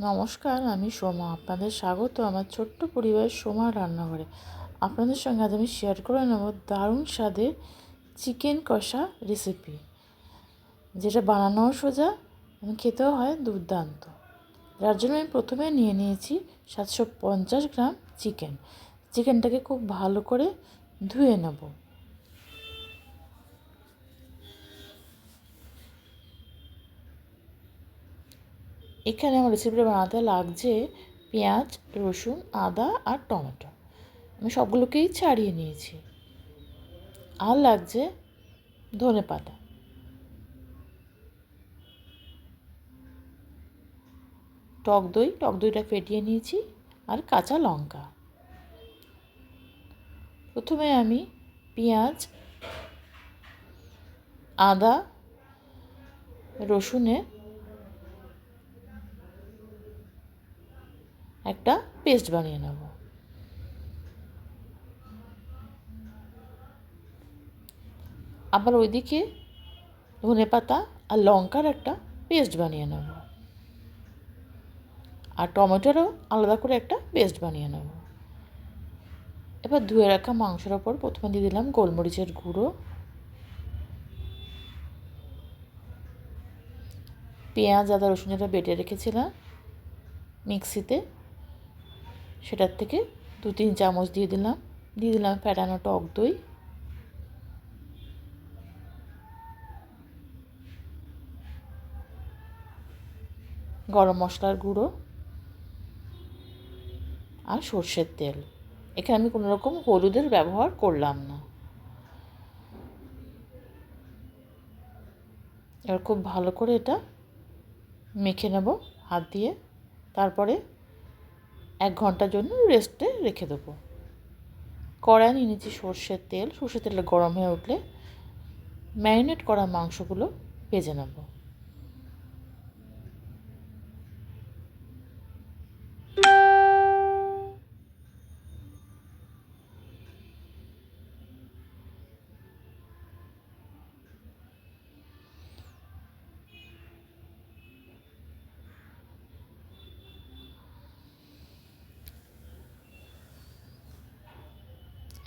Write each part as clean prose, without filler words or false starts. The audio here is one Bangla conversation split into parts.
নমস্কার, আমি সোমা। আপনাদের স্বাগত আমার ছোট্ট পরিবারের সোমার রান্নাঘরে। আপনাদের সঙ্গে আজ আমি শেয়ার করে নেব দারুণ স্বাদের চিকেন কষা রেসিপি, যেটা বানানোও সোজা এবং খেতেও হয় দুর্দান্ত। যার জন্য আমি প্রথমে নিয়ে নিয়েছি 750 গ্রাম চিকেন। চিকেনটাকে খুব ভালো করে ধুয়ে নেব। এখানে আমার রেসিপিটা বানাতে লাগছে পেঁয়াজ, রসুন, আদা আর টমেটো। আমি সবগুলোকেই ছাড়িয়ে নিয়েছি। আর লাগছে ধনেপাতা, টক দইটা ফেটিয়ে নিয়েছি, আর কাঁচা লঙ্কা। প্রথমে আমি পেঁয়াজ, আদা, রসুনের একটা পেস্ট বানিয়ে নেব। আবার ওইদিকে ধনেপাতা আর লঙ্কার একটা পেস্ট বানিয়ে নেব, আর টমেটোরও আলাদা করে একটা পেস্ট বানিয়ে নেব। এবার ধুয়ে রাখা মাংসের ওপর প্রথমে দিয়ে দিলাম গোলমরিচের গুঁড়ো, পেঁয়াজ, আদা, রসুন যেটা বেটে রেখেছিলাম মিক্সিতে, সেটার থেকে 2-3 চামচ দিয়ে দিলাম ফ্যাটানো টক দই, গরম মশলার গুঁড়ো আর সর্ষের তেল। এখানে আমি কোনো রকম হলুদের ব্যবহার করলাম না। এবার খুব ভালো করে এটা মেখে নেব হাত দিয়ে। তারপরে 1 ঘন্টার জন্য রেস্টে রেখে দেবো। কড়াই নিয়ে নিচ্ছি সর্ষের তেলটা গরম হয়ে উঠলে ম্যারিনেট করা মাংসগুলো ভেজে নেব।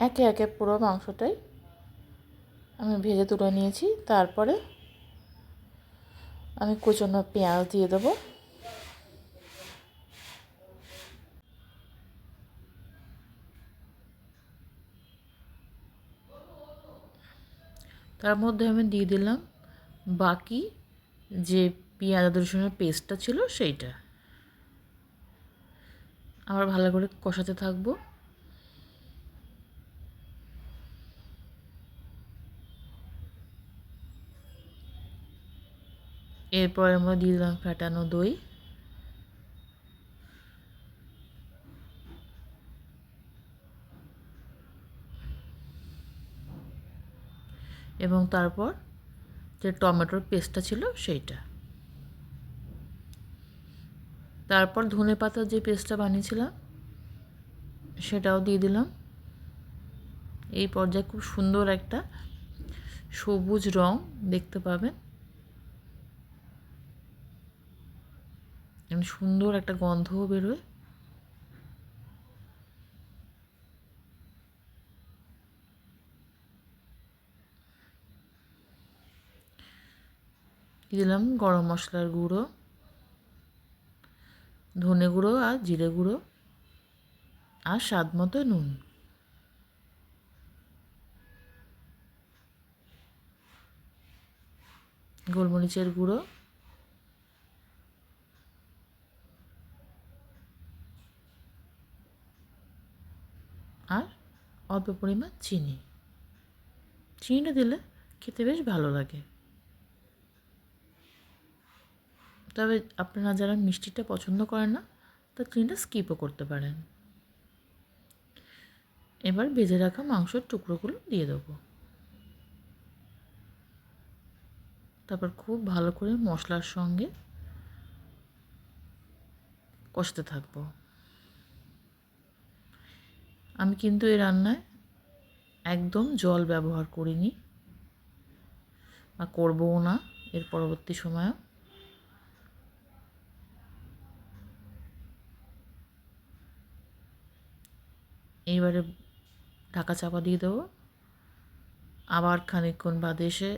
একে একে পুরো মাংসটাই আমি ভেজে তুলে নিয়েছি। তারপরে আমি কুচনো পেঁয়াজ দিয়ে দেবো, তার মধ্যে আমি দিয়ে দিলাম বাকি যে পেঁয়াজ আদা রসুনের পেস্টটা ছিল সেইটা। আবার ভালো করে কষাতে থাকবো। এরপর আমরা দিয়ে দিলাম ফ্যাটানো দই, এবং তারপর যে টমেটোর পেস্টটা ছিল সেইটা। তারপর ধনেপাতার যে পেস্টটা বানিয়েছিলাম সেটাও দিয়ে দিলাম। এই পর্যায়ে খুব সুন্দর একটা সবুজ রং দেখতে পাবেন, এবং সুন্দর একটা গন্ধও বেরোয়। দিলাম গরম মশলার গুঁড়ো, ধনে গুঁড়ো আর জিরে গুঁড়ো, আর স্বাদ মতো নুন। গোলমরিচের গুঁড়ো, আর অল্প পরিমাণ চিনিটা দিলে খেতে বেশ ভালো লাগে। তবে আপনারা যারা মিষ্টিটা পছন্দ করেন না, তা চিনিটা স্কিপও করতে পারেন। এবার ভেজে রাখা মাংসের টুকরোগুলো দিয়ে দেবো। তারপর খুব ভালো করে মশলার সঙ্গে কষতে থাকবো। আমি কিন্তু এই রান্নায় একদম জল ব্যবহার করিনি বা করবও না এর পরবর্তী সময়েও। এইবারে ঢাকা চাপা দিয়ে দেবো। আবার খানিকক্ষণ বাদে এসে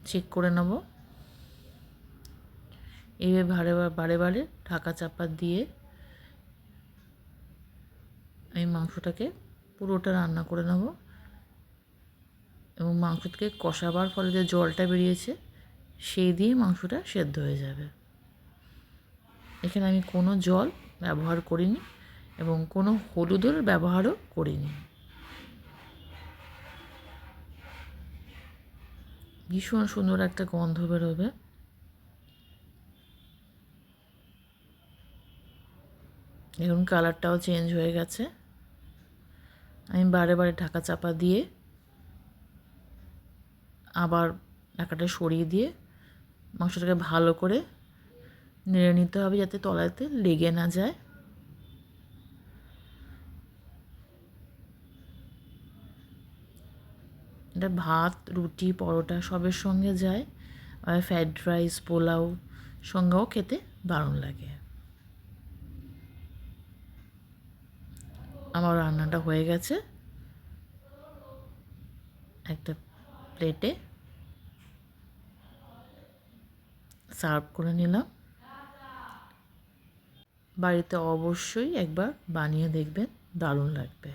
চেক করে নেব। এইভাবে বারে বারে ঢাকা চাপা দিয়ে আমি মাংসটাকে পুরোটা রান্না করে নেব এবং মাংসটাকে কষাবার ফলে যে জলটা বেরিয়েছে সেই দিয়ে মাংসটা সেদ্ধ হয়ে যাবে। এখানে আমি কোনো জল ব্যবহার করিনি এবং কোনো হলুদের ব্যবহারও করিনি। ভীষণ সুন্দর একটা গন্ধ বেরোবে। এখন কালারটাও চেঞ্জ হয়ে গেছে। আমি বারে বারে ঢাকা চাপা দিয়ে আবার ঢাকাটা সরিয়ে দিয়ে মাংসটাকে ভালো করে নেড়ে নিতে হবে যাতে তলাতে লেগে না যায়। এটা ভাত, রুটি, পরোটা সবের সঙ্গে যায়, আর ফ্রাইড রাইস, পোলাও সঙ্গেও খেতে দারুণ লাগে। আমার রান্নাটা হয়ে গেছে। একটা প্লেটে সার্ভ করে নিলাম। বাড়িতে অবশ্যই একবার বানিয়ে দেখবেন, দারুণ লাগবে।